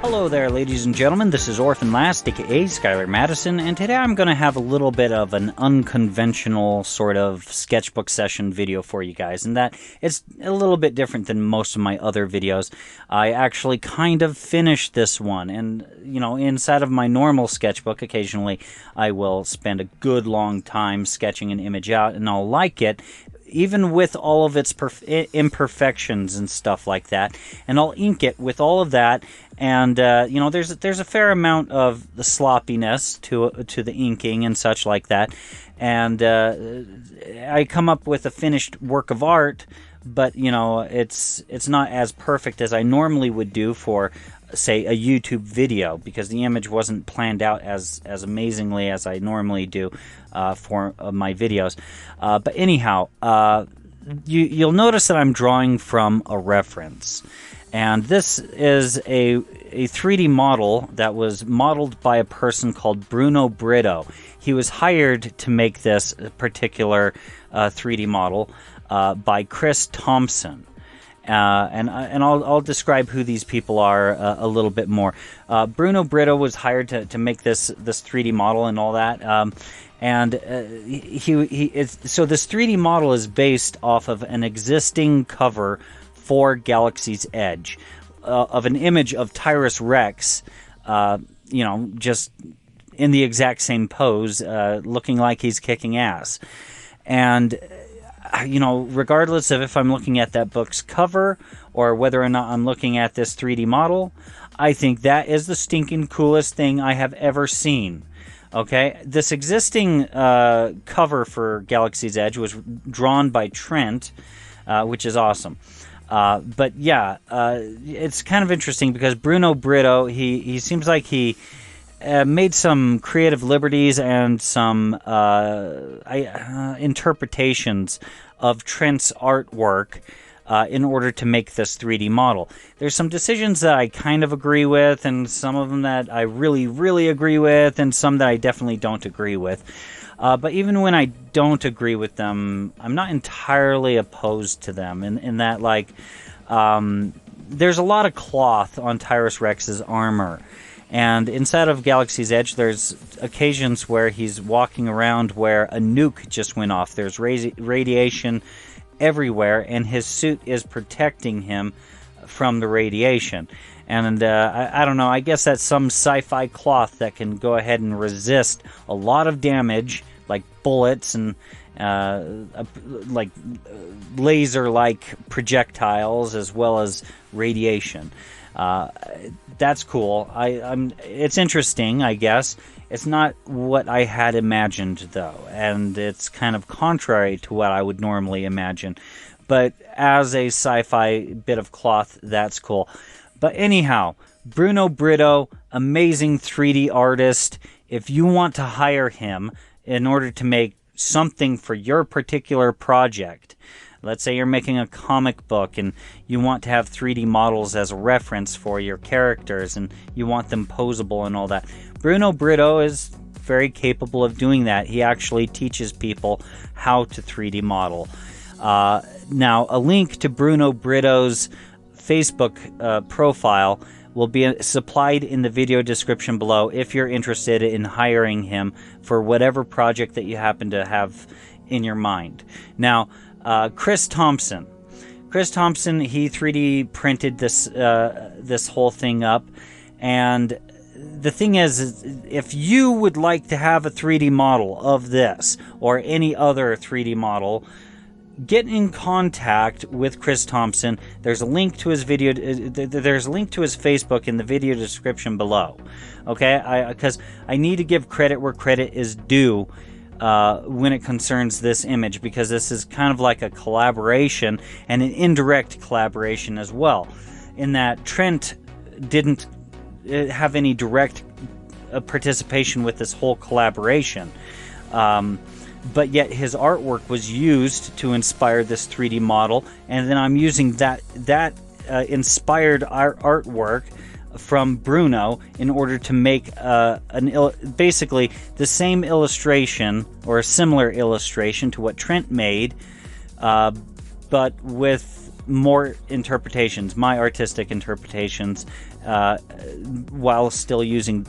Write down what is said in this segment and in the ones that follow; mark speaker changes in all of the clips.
Speaker 1: Hello there, ladies and gentlemen. This is Orphan Last, aka Skylar Madison, and today I'm going to have a little bit of an unconventional sort of sketchbook session video for you guys, and that it's a little bit different than most of my other videos. I actually kind of finished this one, and you know, inside of my normal sketchbook, occasionally I will spend a good long time sketching an image out, and I'll like it, even with all of its imperfections and stuff like that, and I'll ink it with all of that. And you know, there's a fair amount of the sloppiness to the inking and such like that, and I come up with a finished work of art, but you know, it's not as perfect as I normally would do for, say, a YouTube video, because the image wasn't planned out as amazingly as I normally do for my videos. But anyhow, you'll notice that I'm drawing from a reference. And this is a 3D model that was modeled by a person called Bruno Brito. He was hired to make this particular 3D model by Chris Thompson. And I'll describe who these people are a little bit more. Bruno Brito was hired to make this 3D model and all that. So this 3D model is based off of an existing cover for Galaxy's Edge of an image of Tyrus Rex, you know, just in the exact same pose, looking like he's kicking ass. And you know, regardless of if I'm looking at that book's cover or whether or not I'm looking at this 3D model, I think that is the stinking coolest thing I have ever seen. Okay, this existing cover for Galaxy's Edge was drawn by Trent, which is awesome. But yeah, it's kind of interesting because Bruno Brito, he seems like he made some creative liberties and some interpretations of Trent's artwork in order to make this 3D model. There's some decisions that I kind of agree with, and some of them that I really, really agree with, and some that I definitely don't agree with. But even when I don't agree with them, I'm not entirely opposed to them. In that, like, there's a lot of cloth on Tyrus Rex's armor. And inside of Galaxy's Edge, there's occasions where he's walking around where a nuke just went off. There's radiation everywhere, and his suit is protecting him from the radiation. And I don't know, I guess that's some sci-fi cloth that can go ahead and resist a lot of damage, like bullets and like laser-like projectiles, as well as radiation. That's cool. It's interesting, I guess. It's not what I had imagined, though, and it's kind of contrary to what I would normally imagine. But as a sci-fi bit of cloth, that's cool. But anyhow, Bruno Brito, amazing 3D artist. If you want to hire him in order to make something for your particular project, let's say you're making a comic book and you want to have 3D models as a reference for your characters and you want them posable and all that, Bruno Brito is very capable of doing that. He actually teaches people how to 3D model. Now, a link to Bruno Brito's Facebook profile will be supplied in the video description below if you're interested in hiring him for whatever project that you happen to have in your mind. Now, Chris Thompson. Chris Thompson, he 3D printed this whole thing up, and the thing is, if you would like to have a 3D model of this or any other 3D model, get in contact with Chris Thompson. There's a link to his video. There's a link to his Facebook in the video description below. Okay, because I need to give credit where credit is due when it concerns this image, because this is kind of like a collaboration and an indirect collaboration as well, in that Trent didn't have any direct participation with this whole collaboration. But yet his artwork was used to inspire this 3D model, and then I'm using that inspired artwork from Bruno in order to make basically the same illustration or a similar illustration to what Trent made, but with more interpretations, my artistic interpretations, while still using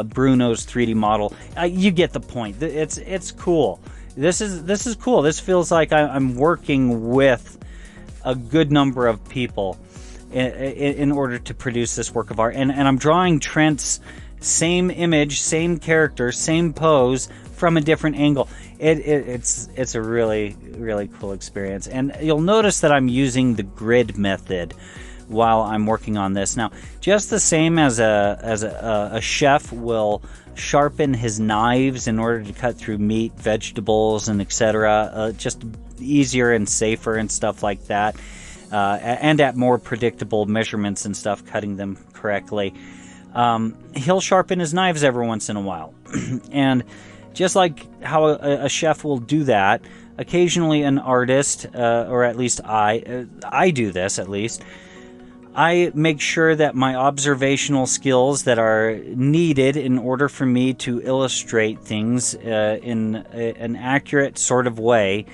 Speaker 1: Bruno's 3D model. You get the point. It's cool. This is cool. This feels like I'm working with a good number of people in order to produce this work of art, and I'm drawing Trent's same image, same character, same pose from a different angle. It's a really, really cool experience, and you'll notice that I'm using the grid method while I'm working on this. Now, just the same as a chef will sharpen his knives in order to cut through meat, vegetables, and etc., just easier and safer and stuff like that, and at more predictable measurements and stuff, cutting them correctly. He'll sharpen his knives every once in a while. And just like how a chef will do that, occasionally an artist, or at least I do this at least, I make sure that my observational skills that are needed in order for me to illustrate things in an accurate sort of way,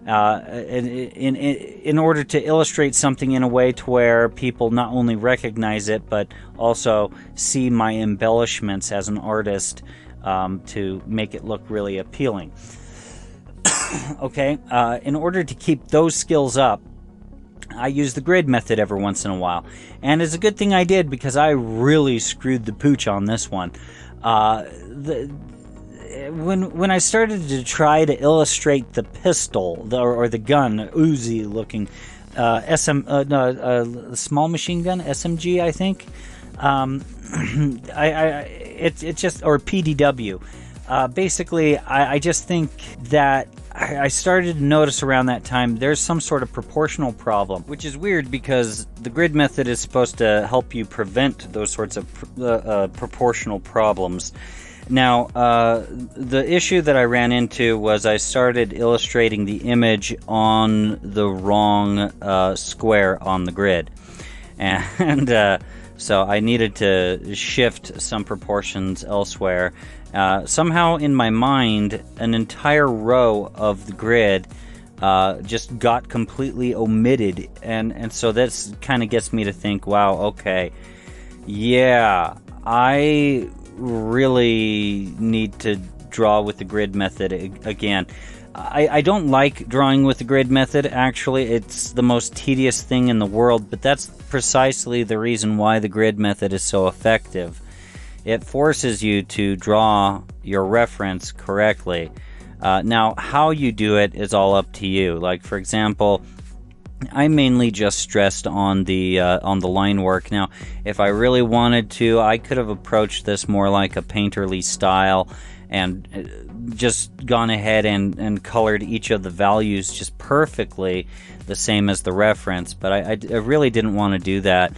Speaker 1: in order to illustrate something in a way to where people not only recognize it, but also see my embellishments as an artist, to make it look really appealing. Okay, in order to keep those skills up, I use the grid method every once in a while. And it's a good thing I did, because I really screwed the pooch on this one. When I started to try to illustrate the pistol, or the gun, Uzi looking, small machine gun, SMG, I think. It's just, or PDW. Basically, I just think that I started to notice around that time there's some sort of proportional problem, which is weird because the grid method is supposed to help you prevent those sorts of proportional problems. Now, the issue that I ran into was I started illustrating the image on the wrong square on the grid. And so I needed to shift some proportions elsewhere. Somehow in my mind, an entire row of the grid just got completely omitted. And so this kind of gets me to think, wow, okay, yeah, I really need to draw with the grid method again. I don't like drawing with the grid method, actually. It's the most tedious thing in the world, but that's precisely the reason why the grid method is so effective. It forces you to draw your reference correctly. Now, how you do it is all up to you. Like, for example, I mainly just stressed on the line work. Now, if I really wanted to, I could have approached this more like a painterly style and just gone ahead and colored each of the values just perfectly the same as the reference, but I really didn't want to do that.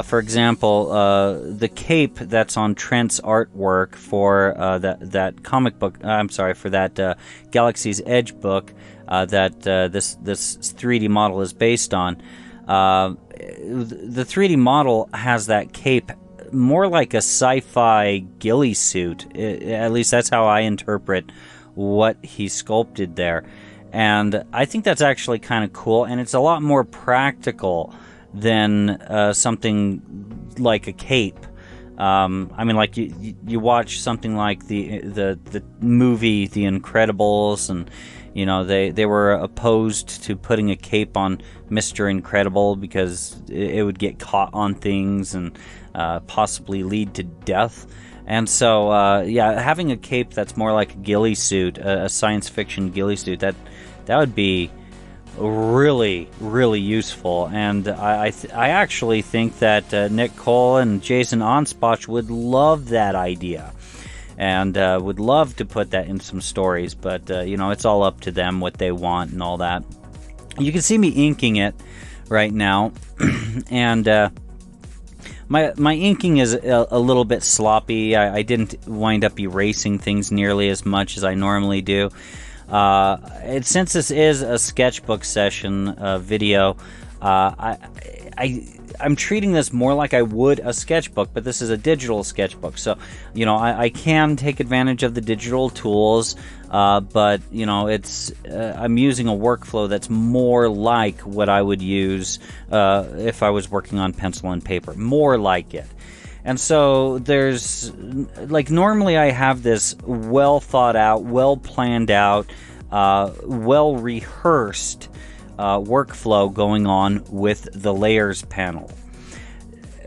Speaker 1: For example, the cape that's on Trent's artwork for that comic book, for that Galaxy's Edge book that this 3D model is based on, the 3D model has that cape more like a sci-fi ghillie suit. At least that's how I interpret what he sculpted there. And I think that's actually kind of cool, and it's a lot more practical than something like a cape. I mean, like you watch something like the movie The Incredibles, and you know they were opposed to putting a cape on Mr. Incredible because it would get caught on things and possibly lead to death. And so yeah, having a cape that's more like a ghillie suit, a science fiction ghillie suit, that would be really, really useful. And I actually think that Nick Cole and Jason Onspach would love that idea, and would love to put that in some stories. But you know, it's all up to them what they want and all that. You can see me inking it right now, and my inking is a little bit sloppy. I didn't wind up erasing things nearly as much as I normally do. Since this is a sketchbook session video, I'm treating this more like I would a sketchbook, but this is a digital sketchbook. So, you know, I can take advantage of the digital tools. but you know, it's I'm using a workflow that's more like what I would use if I was working on pencil and paper, more like it. And so there's, like, normally I have this well thought out, well planned out, well rehearsed workflow going on with the layers panel.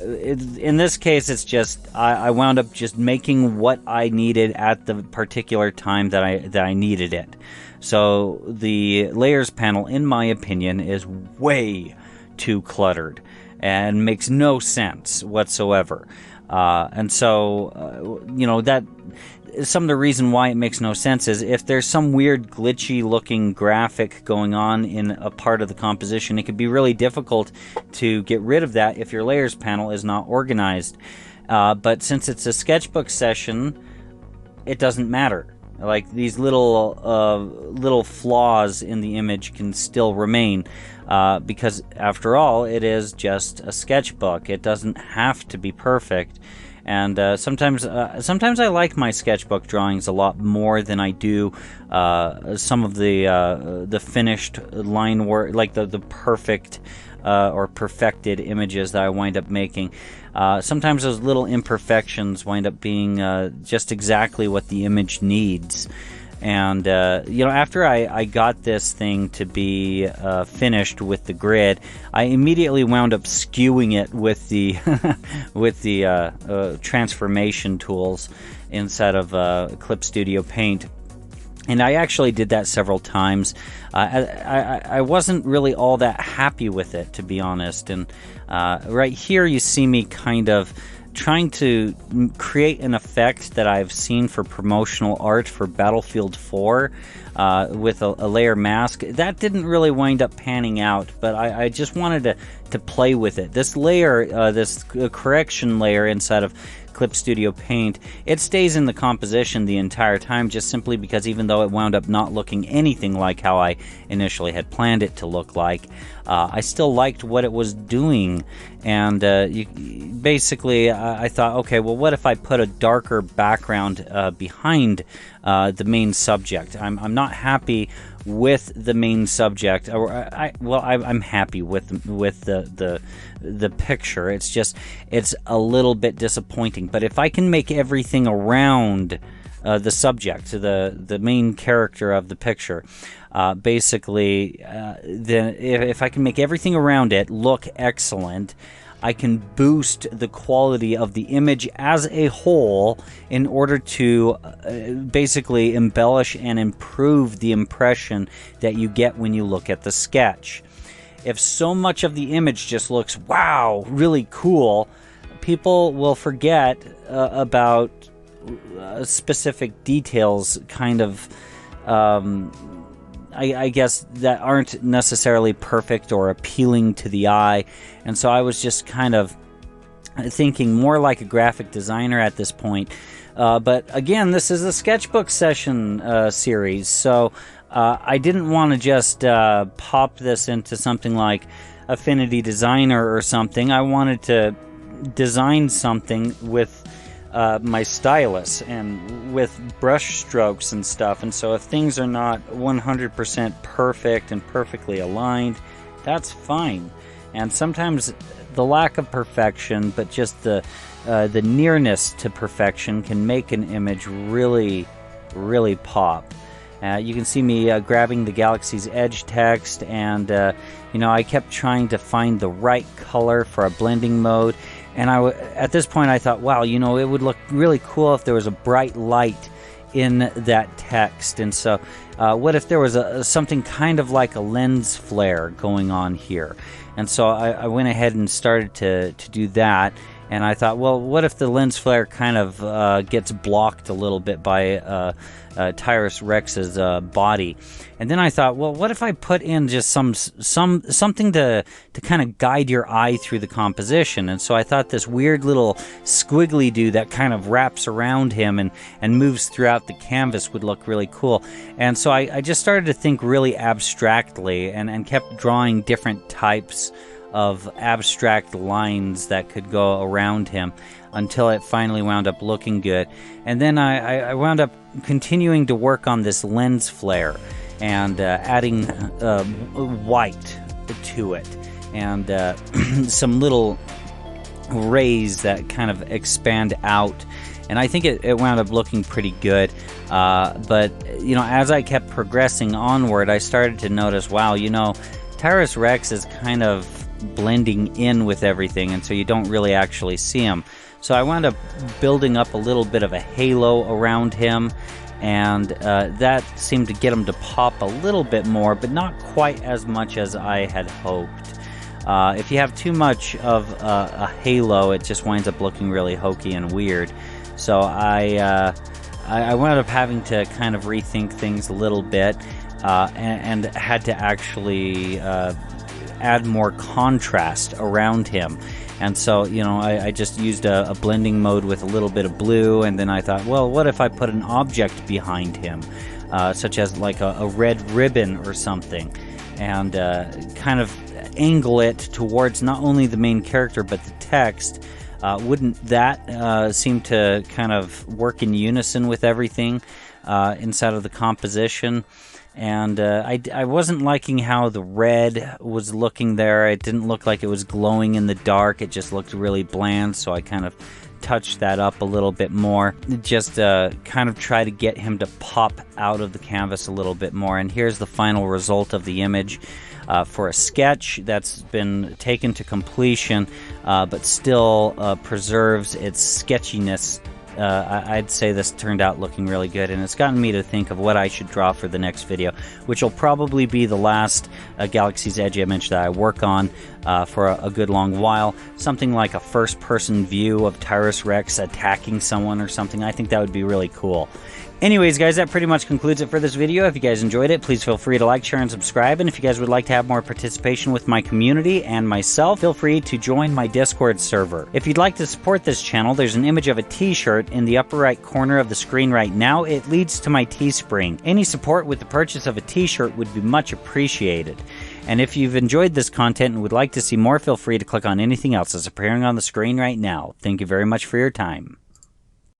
Speaker 1: In this case, it's just I wound up just making what I needed at the particular time that I needed it. So the layers panel, in my opinion, is way too cluttered and makes no sense whatsoever. And so, you know, that some of the reason why it makes no sense is if there's some weird glitchy looking graphic going on in a part of the composition, it could be really difficult to get rid of that if your layers panel is not organized. But since it's a sketchbook session, it doesn't matter. Like, these little flaws in the image can still remain, because after all, it is just a sketchbook. It doesn't have to be perfect. And sometimes I like my sketchbook drawings a lot more than I do some of the finished line work, like the perfect or perfected images that I wind up making. Sometimes those little imperfections wind up being just exactly what the image needs. And, you know, after I got this thing to be finished with the grid, I immediately wound up skewing it with the with the transformation tools inside of Clip Studio Paint. And I actually did that several times. I wasn't really all that happy with it, to be honest. And right here you see me kind of trying to create an effect that I've seen for promotional art for Battlefield 4 with a layer mask. That didn't really wind up panning out, but I just wanted to play with it. This layer, this correction layer inside of Clip Studio Paint, it stays in the composition the entire time, just simply because even though it wound up not looking anything like how I initially had planned it to look like, I still liked what it was doing. And basically I thought, okay, well, what if I put a darker background behind the main subject? I'm not happy with the main subject, or I'm happy with the picture. It's just, it's a little bit disappointing. But if I can make everything around the subject, the main character of the picture, basically, then if I can make everything around it look excellent, I can boost the quality of the image as a whole in order to basically embellish and improve the impression that you get when you look at the sketch. If so much of the image just looks, wow, really cool, people will forget about specific details, kind of, I guess, that aren't necessarily perfect or appealing to the eye. And so I was just kind of thinking more like a graphic designer at this point. But again, this is a sketchbook session series, so I didn't want to just pop this into something like Affinity Designer or something. I wanted to design something with my stylus and with brush strokes and stuff. And so if things are not 100% perfect and perfectly aligned, that's fine. And sometimes the lack of perfection, but just the nearness to perfection, can make an image really, really pop. You can see me grabbing the Galaxy's Edge text, and you know, I kept trying to find the right color for a blending mode. And at this point I thought, wow, you know, it would look really cool if there was a bright light in that text. And so what if there was something kind of like a lens flare going on here? And so I went ahead and started to do that. And I thought, well, what if the lens flare kind of gets blocked a little bit by Tyrus Rex's body? And then I thought, well, what if I put in just something to kind of guide your eye through the composition? And so I thought this weird little squiggly do that kind of wraps around him and moves throughout the canvas would look really cool. And so I just started to think really abstractly and kept drawing different types of abstract lines that could go around him until it finally wound up looking good. And then I wound up continuing to work on this lens flare and adding white to it, and some little rays that kind of expand out. And I think it wound up looking pretty good. But, you know, as I kept progressing onward, I started to notice, wow, you know, Tyrus Rex is kind of blending in with everything, and so you don't really actually see him. So I wound up building up a little bit of a halo around him, and that seemed to get him to pop a little bit more, but not quite as much as I had hoped. If you have too much of a halo, it just winds up looking really hokey and weird. So I wound up having to kind of rethink things a little bit, and had to actually add more contrast around him. And so, you know, I just used a blending mode with a little bit of blue, and then I thought, well, what if I put an object behind him, such as like a red ribbon or something, and kind of angle it towards not only the main character but the text. Wouldn't that seem to kind of work in unison with everything inside of the composition? And I wasn't liking how the red was looking there. It didn't look like it was glowing in the dark. It just looked really bland, so I kind of touched that up a little bit more. Just kind of try to get him to pop out of the canvas a little bit more. And here's the final result of the image. For a sketch that's been taken to completion, but still preserves its sketchiness. I'd say this turned out looking really good, and it's gotten me to think of what I should draw for the next video, which will probably be the last Galaxy's Edge image that I work on for a good long while. Something like a first-person view of Tyrus Rex attacking someone or something. I think that would be really cool. Anyways, guys, that pretty much concludes it for this video. If you guys enjoyed it, please feel free to like, share, and subscribe. And if you guys would like to have more participation with my community and myself, feel free to join my Discord server. If you'd like to support this channel, there's an image of a T-shirt in the upper right corner of the screen right now. It leads to my Teespring. Any support with the purchase of a T-shirt would be much appreciated. And if you've enjoyed this content and would like to see more, feel free to click on anything else that's appearing on the screen right now. Thank you very much for your time.